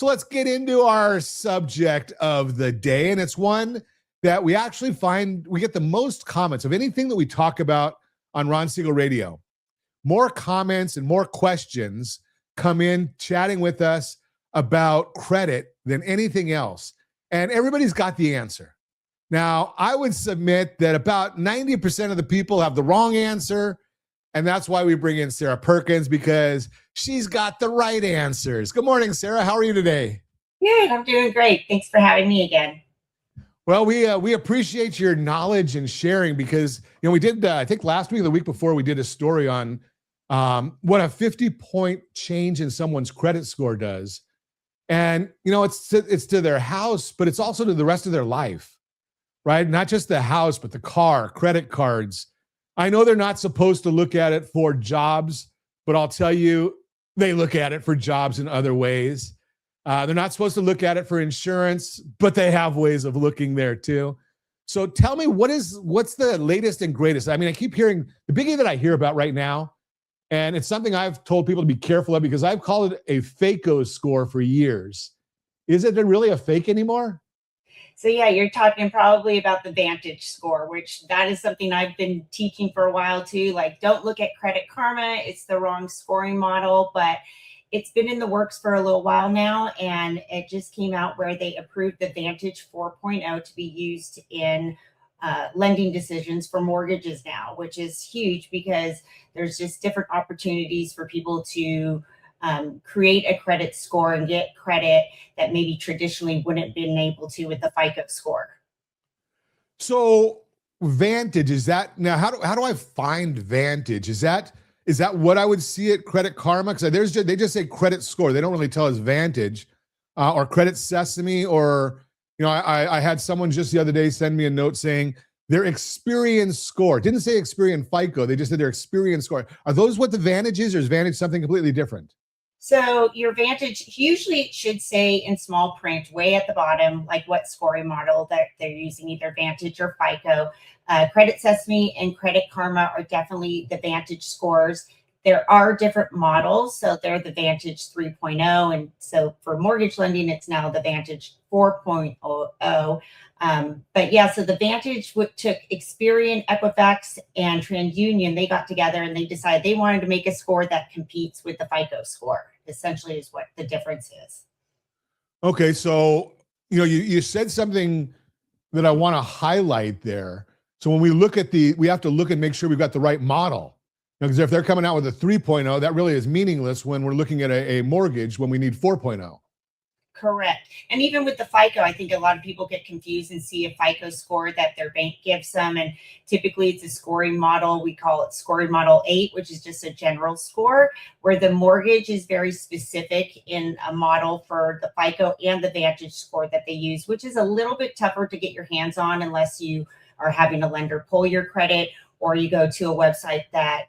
So let's get into our subject of the day. And it's one that we actually find we get the most comments of anything that we talk about on Ron Siegel Radio. More comments and more questions come in chatting with us about credit than anything else. And everybody's got the answer. Now, I would submit that about 90% of the people have the wrong answer. And that's why we bring in Sarah Perkins, because she's got the right answers. Good morning, Sarah. How are you today? Good. I'm doing great. Thanks for having me again. Well, we appreciate your knowledge and sharing, because we did I think last week or the week before we did a story on what a 50-point change in someone's credit score does, and it's to their house, but it's also to the rest of their life, right? Not just the house, but the car, credit cards. I know they're not supposed to look at it for jobs, but I'll tell you, they look at it for jobs in other ways. They're not supposed to look at it for insurance, but they have ways of looking there too. So tell me, what's the latest and greatest? I mean, I keep hearing the biggie that I hear about right now, and it's something I've told people to be careful of because I've called it a FACO score for years. Is it really a fake anymore? So yeah, you're talking probably about the Vantage score, which that is something I've been teaching for a while too. Like, don't look at Credit Karma. It's the wrong scoring model, but it's been in the works for a little while now, and it just came out where they approved the Vantage 4.0 to be used in lending decisions for mortgages now, which is huge because there's just different opportunities for people to create a credit score and get credit that maybe traditionally wouldn't have been able to with the FICO score. So Vantage, is that now? How do I find Vantage? Is that what I would see at Credit Karma? Because they just say credit score. They don't really tell us Vantage or Credit Sesame. Or I had someone just the other day send me a note saying their Experian score. It didn't say Experian FICO. They just said their Experian score. Are those what the Vantage is, or is Vantage something completely different? So your Vantage, usually it should say in small print way at the bottom, like what scoring model that they're using, either Vantage or FICO. Credit Sesame and Credit Karma are definitely the Vantage scores. There are different models. So they're the Vantage 3.0. And so for mortgage lending, it's now the Vantage 4.0. But yeah, so the Vantage took Experian, Equifax, and TransUnion. They got together and they decided they wanted to make a score that competes with the FICO score, essentially is what the difference is. Okay, so you said something that I want to highlight there. So when we look at we have to look and make sure we've got the right model. Because if they're coming out with a 3.0, that really is meaningless when we're looking at a mortgage when we need 4.0. Correct. And even with the FICO, I think a lot of people get confused and see a FICO score that their bank gives them. And typically it's a scoring model. We call it scoring model 8, which is just a general score, where the mortgage is very specific in a model for the FICO and the Vantage score that they use, which is a little bit tougher to get your hands on unless you are having a lender pull your credit, or you go to a website that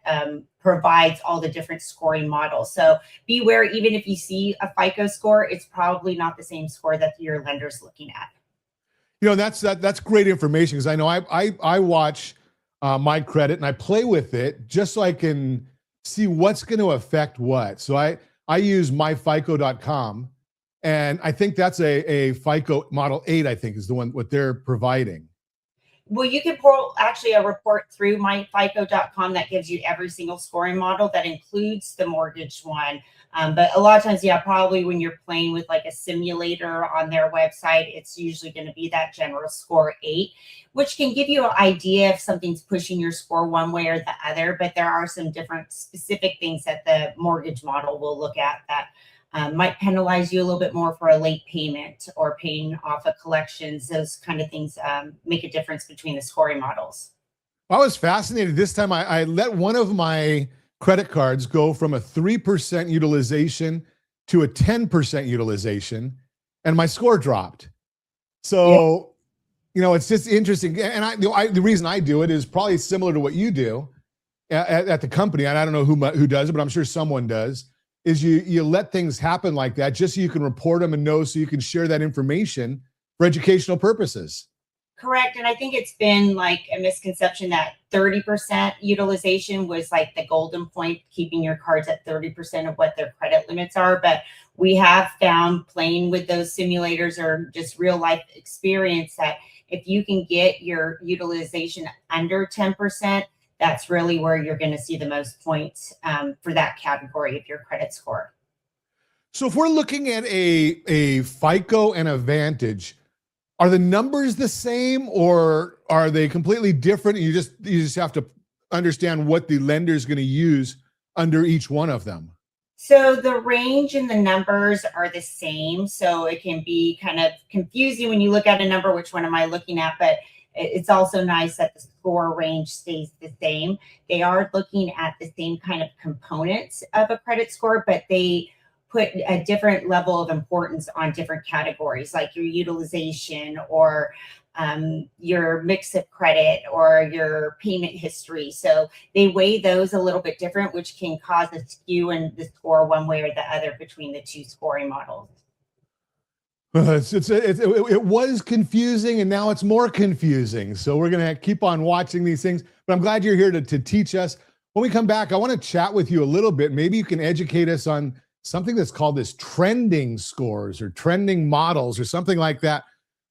provides all the different scoring models. So beware, even if you see a FICO score, it's probably not the same score that your lender's looking at. That's great information, because I know I watch my credit and I play with it just so I can see what's going to affect what. So I use myfico.com, and I think that's a FICO model 8, I think is the one what they're providing. Well, you can pull actually a report through myfico.com that gives you every single scoring model that includes the mortgage one. But a lot of times, yeah, probably when you're playing with like a simulator on their website, it's usually going to be that general score 8, which can give you an idea if something's pushing your score one way or the other. But there are some different specific things that the mortgage model will look at that might penalize you a little bit more for a late payment or paying off of collections. Those kind of things make a difference between the scoring models. I was fascinated this time. I let one of my credit cards go from a 3% utilization to a 10% utilization, and my score dropped. So, it's just interesting. And the reason I do it is probably similar to what you do at the company. And I don't know who does it, but I'm sure someone does. Is you let things happen like that just so you can report them and know, so you can share that information for educational purposes. Correct. And I think it's been like a misconception that 30% utilization was like the golden point, keeping your cards at 30% of what their credit limits are. But we have found playing with those simulators or just real life experience that if you can get your utilization under 10%, that's really where you're going to see the most points for that category of your credit score. So if we're looking at a FICO and a Vantage, are the numbers the same or are they completely different? And you just have to understand what the lender is going to use under each one of them. So the range and the numbers are the same. So it can be kind of confusing when you look at a number, which one am I looking at? But it's also nice that the score range stays the same. They are looking at the same kind of components of a credit score, but they put a different level of importance on different categories, like your utilization or your mix of credit or your payment history. So they weigh those a little bit different, which can cause a skew in the score one way or the other between the two scoring models. It was confusing and now it's more confusing. So we're going to keep on watching these things, but I'm glad you're here to teach us. When we come back, I want to chat with you a little bit. Maybe you can educate us on something that's called this trending scores or trending models or something like that.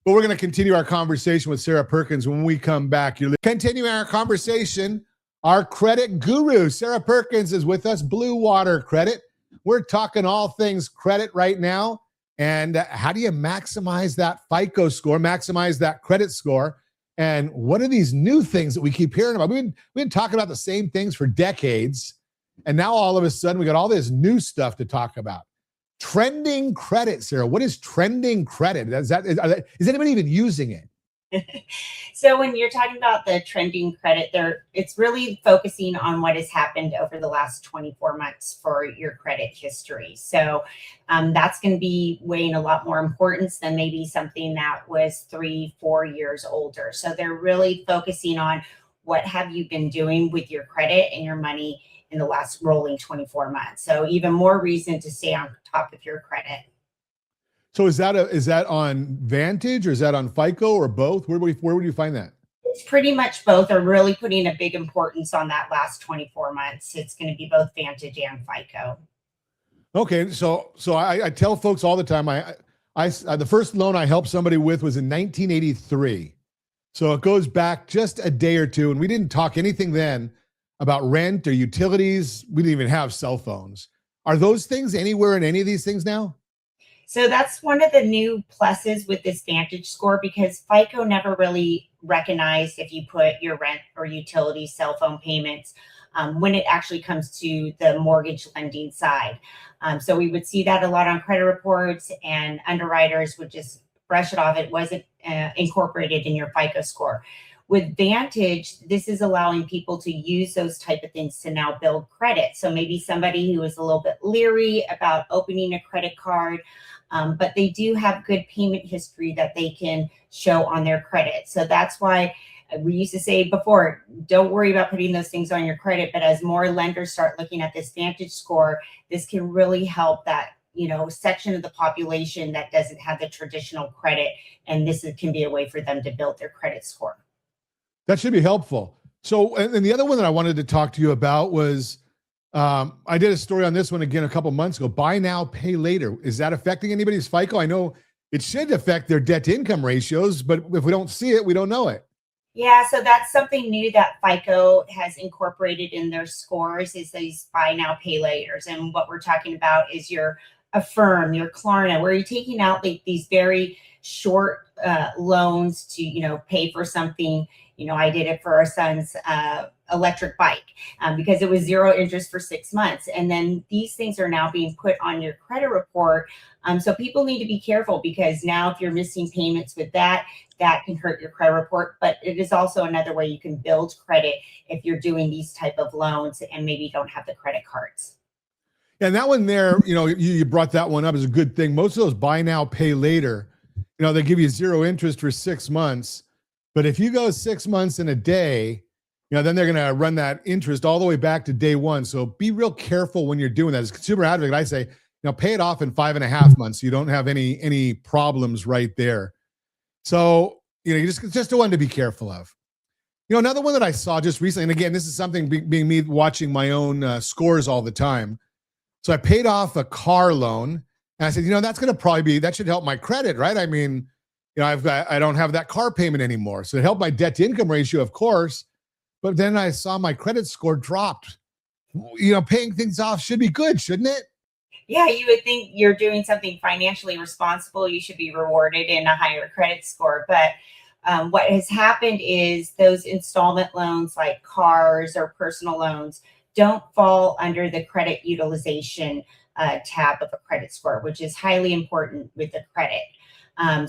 But we're going to continue our conversation with Sarah Perkins when we come back. You're continuing our conversation. Our credit guru, Sarah Perkins, is with us, Blue Water Credit. We're talking all things credit right now. And how do you maximize that FICO score, maximize that credit score? And what are these new things that we keep hearing about? We've been talking about the same things for decades. And now all of a sudden we got all this new stuff to talk about. Trending credit, Sarah. What is trending credit? Is anybody even using it? So when you're talking about the trending credit there, it's really focusing on what has happened over the last 24 months for your credit history. So that's going to be weighing a lot more importance than maybe something that was 3-4 years older. So they're really focusing on what have you been doing with your credit and your money in the last rolling 24 months. So even more reason to stay on top of your credit. So is that on Vantage or is that on FICO or both? Where would you find that? It's pretty much both are really putting a big importance on that last 24 months. It's going to be both Vantage and FICO. Okay. So I tell folks all the time, the first loan I helped somebody with was in 1983. So it goes back just a day or two and we didn't talk anything then about rent or utilities. We didn't even have cell phones. Are those things anywhere in any of these things now? So that's one of the new pluses with this Vantage score because FICO never really recognized if you put your rent or utility cell phone payments when it actually comes to the mortgage lending side. So we would see that a lot on credit reports and underwriters would just brush it off. It wasn't incorporated in your FICO score. With Vantage, this is allowing people to use those type of things to now build credit. So maybe somebody who is a little bit leery about opening a credit card, but they do have good payment history that they can show on their credit. So that's why we used to say before, don't worry about putting those things on your credit. But as more lenders start looking at this Vantage score, this can really help that section of the population that doesn't have the traditional credit. And this can be a way for them to build their credit score. That should be helpful. So, and the other one that I wanted to talk to you about was, I did a story on this one again a couple months ago. Buy now, pay later. Is that affecting anybody's FICO? I know it should affect their debt to income ratios, but if we don't see it, we don't know it. Yeah, so that's something new that FICO has incorporated in their scores is these buy now, pay laters. And what we're talking about is your Affirm, your Klarna, where you're taking out these very short loans to, pay for something. I did it for our son's electric bike because it was 0 interest for 6 months. And then these things are now being put on your credit report. So people need to be careful because now if you're missing payments with that can hurt your credit report. But it is also another way you can build credit if you're doing these type of loans and maybe don't have the credit cards. And that one there, you brought that one up as a good thing. Most of those buy now, pay later, they give you 0 interest for 6 months. But if you go 6 months and a day, then they're going to run that interest all the way back to day one. So be real careful when you're doing that. As a consumer advocate, I say, pay it off in 5.5 months. So you don't have any problems right there. So You just a one to be careful of. Another one that I saw just recently, and again, this is something being me watching my own scores all the time. So I paid off a car loan, and I said, that's going to that should help my credit, right? I mean, I don't have that car payment anymore. So it helped my debt to income ratio, of course. But then I saw my credit score dropped. Paying things off should be good, shouldn't it? Yeah, you would think you're doing something financially responsible. You should be rewarded in a higher credit score. But what has happened is those installment loans like cars or personal loans don't fall under the credit utilization tab of a credit score, which is highly important with the credit.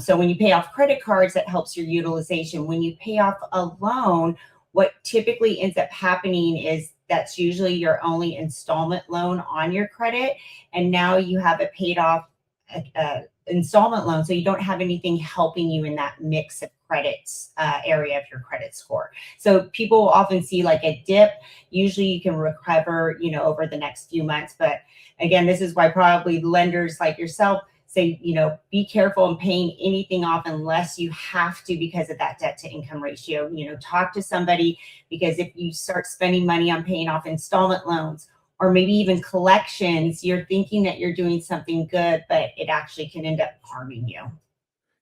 So when you pay off credit cards, that helps your utilization. When you pay off a loan, what typically ends up happening is that's usually your only installment loan on your credit. And now you have a paid off installment loan. So you don't have anything helping you in that mix of credits area of your credit score. So people will often see like a dip. Usually you can recover, over the next few months. But again, this is why probably lenders like yourself say, be careful in paying anything off unless you have to because of that debt to income ratio. Talk to somebody, because if you start spending money on paying off installment loans or maybe even collections, you're thinking that you're doing something good, but it actually can end up harming you.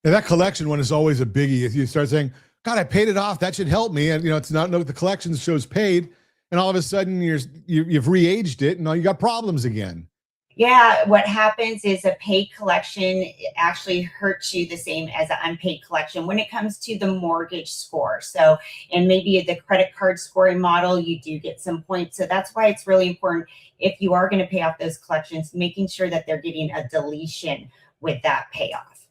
Yeah, that collection one is always a biggie. If you start saying, God, I paid it off, that should help me. And it's not, no, the collection shows paid. And all of a sudden you've re-aged it and now you got problems again. Yeah, what happens is a paid collection actually hurts you the same as an unpaid collection when it comes to the mortgage score. So, and maybe the credit card scoring model, you do get some points. So that's why it's really important if you are going to pay off those collections, making sure that they're getting a deletion with that payoff.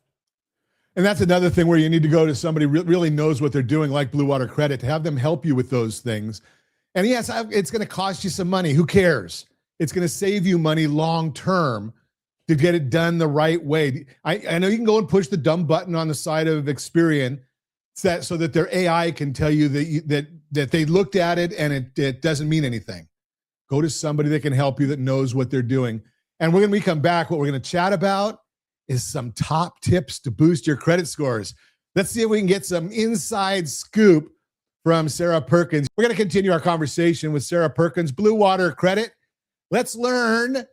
And that's another thing where you need to go to somebody really knows what they're doing, like Blue Water Credit, to have them help you with those things. And yes, it's going to cost you some money. Who cares? It's going to save you money long term to get it done the right way. I know you can go and push the dumb button on the side of Experian so that their AI can tell you that they looked at it and it doesn't mean anything. Go to somebody that can help you, that knows what they're doing. And when we come back, what we're going to chat about is some top tips to boost your credit scores. Let's see if we can get some inside scoop from Sarah Perkins. We're going to continue our conversation with Sarah Perkins, Blue Water Credit. Let's learn.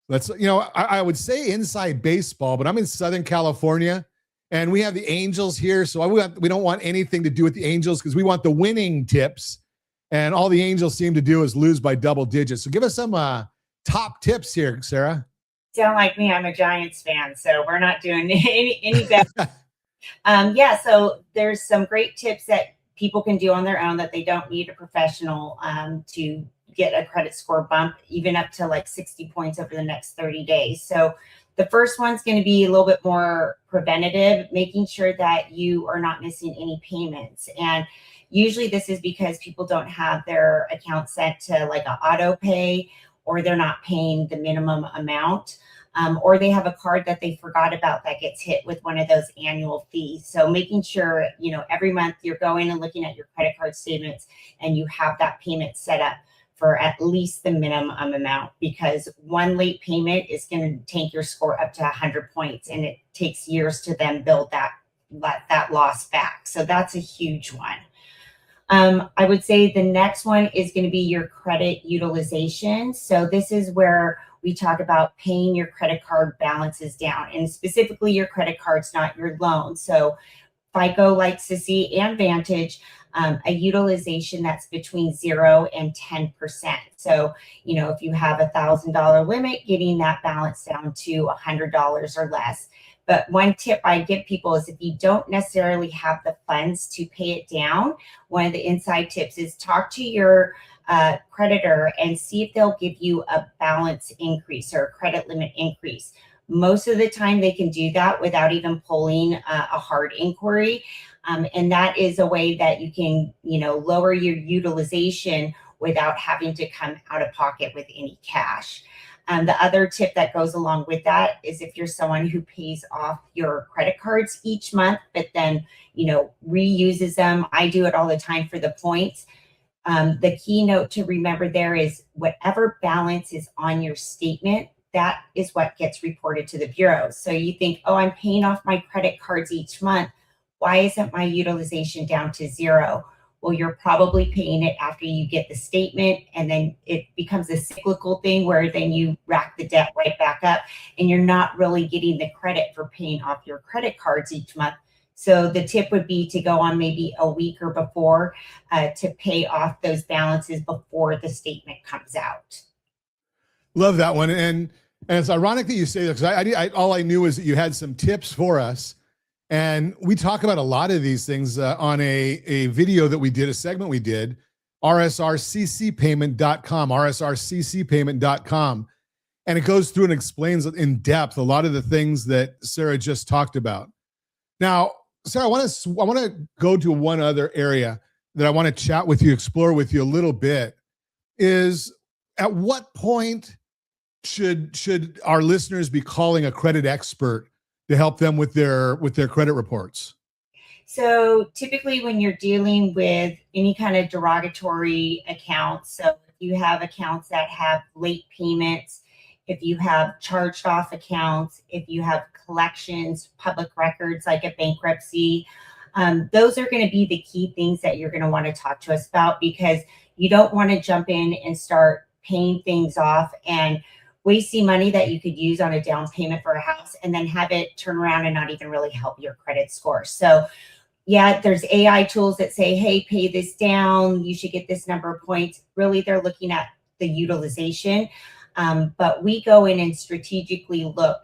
I would say inside baseball, but I'm in Southern California and we have the Angels here. So we don't want anything to do with the Angels because we want the winning tips. And all the Angels seem to do is lose by double digits. So give us some top tips here, Sarah. Sound like me. I'm a Giants fan, so we're not doing any better. So there's some great tips that people can do on their own that they don't need a professional to get a credit score bump, even up to like 60 points over the next 30 days. So the first one's going to be a little bit more preventative, making sure that you are not missing any payments. And usually this is because people don't have their account set to like an auto pay, or they're not paying the minimum amount, or they have a card that they forgot about that gets hit with one of those annual fees. So making sure, every month you're going and looking at your credit card statements and you have that payment set up for at least the minimum amount, because one late payment is going to take your score up to 100 points, and it takes years to then build that loss back. So that's a huge one. I would say the next one is going to be your credit utilization. So this is where we talk about paying your credit card balances down, and specifically your credit cards, not your loans. So FICO likes to see, and Vantage, a utilization that's between 0 and 10%. So, if you have $1,000 limit, getting that balance down to $100 or less. But one tip I give people is if you don't necessarily have the funds to pay it down, one of the inside tips is talk to your creditor and see if they'll give you a balance increase or a credit limit increase. Most of the time they can do that without even pulling a hard inquiry. And that is a way that you can, lower your utilization without having to come out of pocket with any cash. The other tip that goes along with that is if you're someone who pays off your credit cards each month, but then, reuses them. I do it all the time for the points. The key note to remember there is whatever balance is on your statement, that is what gets reported to the bureau. So you think, oh, I'm paying off my credit cards each month. Why isn't my utilization down to zero? Well, you're probably paying it after you get the statement, and then it becomes a cyclical thing where then you rack the debt right back up, and you're not really getting the credit for paying off your credit cards each month. So the tip would be to go on maybe a week or before to pay off those balances before the statement comes out. Love that one. And it's ironic that you say that, because all I knew is that you had some tips for us. And we talk about a lot of these things on a video that we did, a segment we did, rsrccpayment.com, rsrccpayment.com. And it goes through and explains in depth a lot of the things that Sarah just talked about. Now, Sarah, I want to go to one other area that I want to chat with you, explore with you a little bit, is at what point should our listeners be calling a credit expert to help them with their credit reports? So typically when you're dealing with any kind of derogatory accounts, so if you have accounts that have late payments, if you have charged off accounts, if you have collections, public records like a bankruptcy, those are going to be the key things that you're going to want to talk to us about, because you don't want to jump in and start paying things off and wasting money that you could use on a down payment for a house and then have it turn around and not even really help your credit score. So yeah, there's AI tools that say, hey, pay this down, you should get this number of points. Really, they're looking at the utilization. But we go in and strategically look,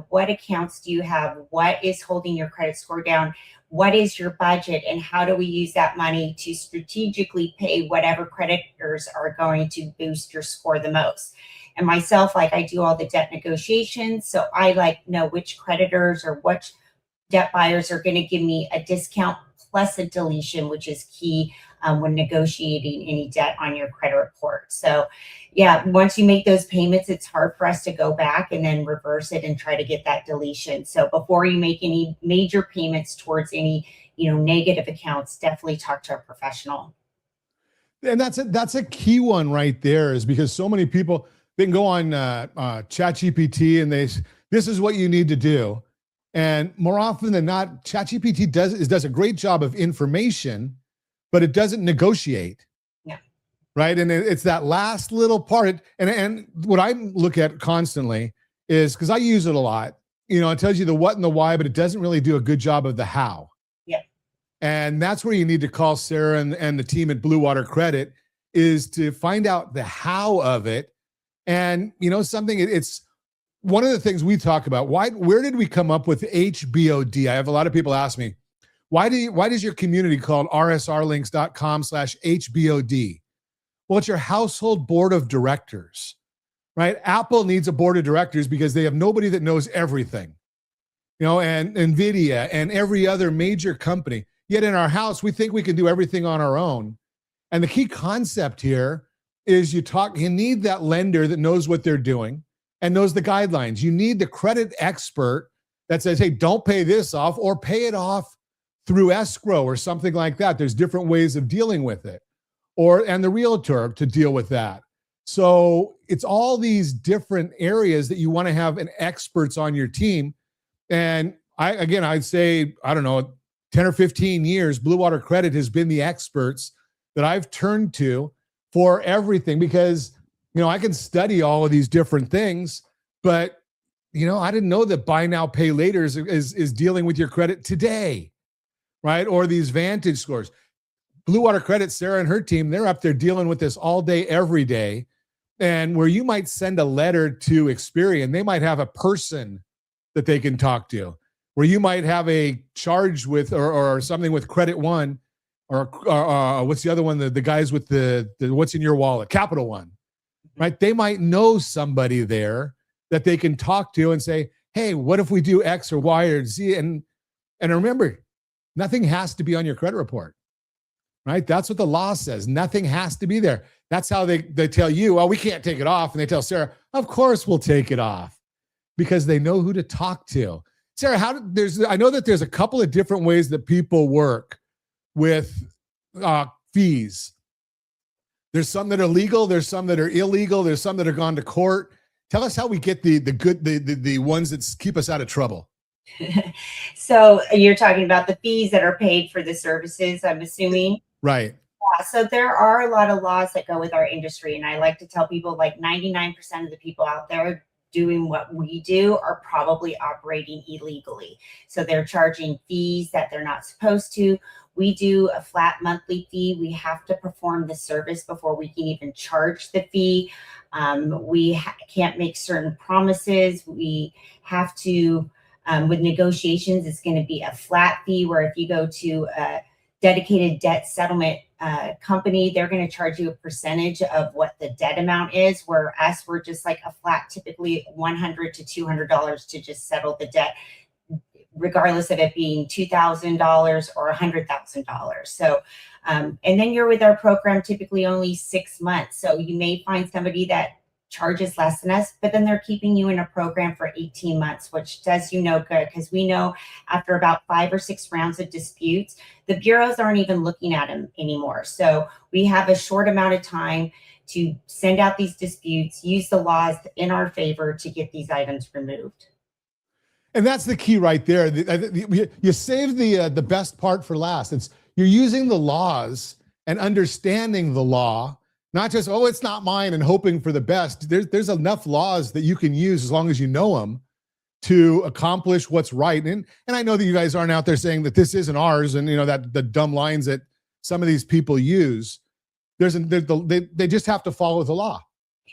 what accounts do you have? What is holding your credit score down? What is your budget? And how do we use that money to strategically pay whatever creditors are going to boost your score the most? And myself, I do all the debt negotiations. So I know which creditors or which debt buyers are going to give me a discount plus a deletion, which is key when negotiating any debt on your credit report. So yeah, once you make those payments, it's hard for us to go back and then reverse it and try to get that deletion. So before you make any major payments towards any, negative accounts, definitely talk to a professional. And that's a key one right there, is because so many people, they can go on ChatGPT and this is what you need to do. And more often than not, ChatGPT does a great job of information, but it doesn't negotiate. Yeah. Right. And it's that last little part. And what I look at constantly is, because I use it a lot, it tells you the what and the why, but it doesn't really do a good job of the how. Yeah. And that's where you need to call Sarah and the team at Blue Water Credit, is to find out the how of it. And it's one of the things we talk about. Where did we come up with HBOD? I have a lot of people ask me, why does your community called rsrlinks.com/HBOD? Well, it's your household board of directors, right? Apple needs a board of directors because they have nobody that knows everything, and NVIDIA and every other major company. Yet in our house, we think we can do everything on our own. And the key concept here is you need that lender that knows what they're doing and knows the guidelines. You need the credit expert that says, hey, don't pay this off, or pay it off through escrow or something like that. There's different ways of dealing with it, and the realtor to deal with that. So it's all these different areas that you want to have experts on your team. And I'd say, I don't know, 10 or 15 years, Blue Water Credit has been the experts that I've turned to for everything, because, I can study all of these different things, but, I didn't know that buy now, pay later is dealing with your credit today, right? Or these Vantage scores. Blue Water Credit, Sarah and her team, they're up there dealing with this all day, every day. And where you might send a letter to Experian, they might have a person that they can talk to. Where you might have a charge with or something with Credit One, or what's the other one? The guys with the what's in your wallet, Capital One, right? They might know somebody there that they can talk to and say, hey, what if we do X or Y or Z? And remember, nothing has to be on your credit report, right? That's what the law says. Nothing has to be there. That's how they tell you, well, we can't take it off. And they tell Sarah, of course we'll take it off, because they know who to talk to. Sarah, I know that there's a couple of different ways that people work with fees. There's some that are legal. There's some that are illegal. There's some that are gone to court. Tell us how we get the ones that keep us out of trouble. So you're talking about the fees that are paid for the services, I'm assuming. Right. So there are a lot of laws that go with our industry. And I like to tell people like 99% of the people out there doing what we do are probably operating illegally. So they're charging fees that they're not supposed to. We do a flat monthly fee. We have to perform the service before we can even charge the fee. We can't make certain promises. We have to, with negotiations, it's going to be a flat fee where if you go to a dedicated debt settlement company, they're going to charge you a percentage of what the debt amount is, where us, we're just like a flat, typically $100 to $200 to just settle the debt, regardless of it being $2,000 or $100,000. So, and then you're with our program typically only 6 months. So you may find somebody that charges less than us, but then they're keeping you in a program for 18 months, which does you no good, because we know after about 5 or 6 rounds of disputes, the bureaus aren't even looking at them anymore. So we have a short amount of time to send out these disputes, use the laws in our favor to get these items removed. And that's the key right there. You save the best part for last. It's you're using the laws and understanding the law, not just, oh, it's not mine, and hoping for the best. There's enough laws that you can use as long as you know them to accomplish what's right. And I know that you guys aren't out there saying that this isn't ours, and that the dumb lines that some of these people use. They just have to follow the law.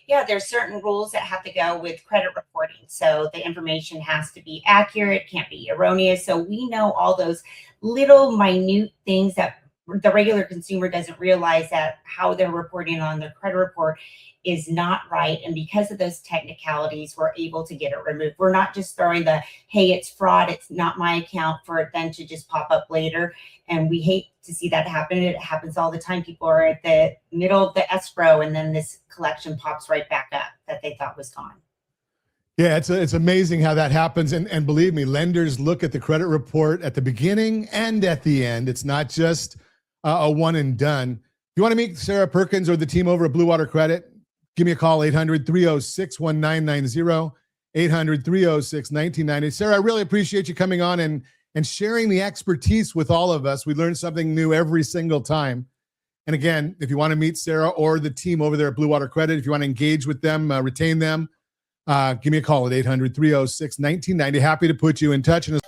Yeah, there's certain rules that have to go with credit reporting. So the information has to be accurate, can't be erroneous. So we know all those little minute things that the regular consumer doesn't realize, that how they're reporting on their credit report is not right. And because of those technicalities, we're able to get it removed. We're not just throwing the, hey, it's fraud, it's not my account, for it then to just pop up later. And we hate to see that happen. It happens all the time. People are at the middle of the escrow, and then this collection pops right back up that they thought was gone. Yeah, it's amazing how that happens. And believe me, lenders look at the credit report at the beginning and at the end. It's not just a one and done. If you want to meet Sarah Perkins or the team over at Blue Water Credit, give me a call, 800-306-1990, 800-306-1990. Sarah, I really appreciate you coming on and sharing the expertise with all of us. We learn something new every single time. And again, if you want to meet Sarah or the team over there at Blue Water Credit, if you want to engage with them, retain them, give me a call at 800-306-1990. Happy to put you in touch. And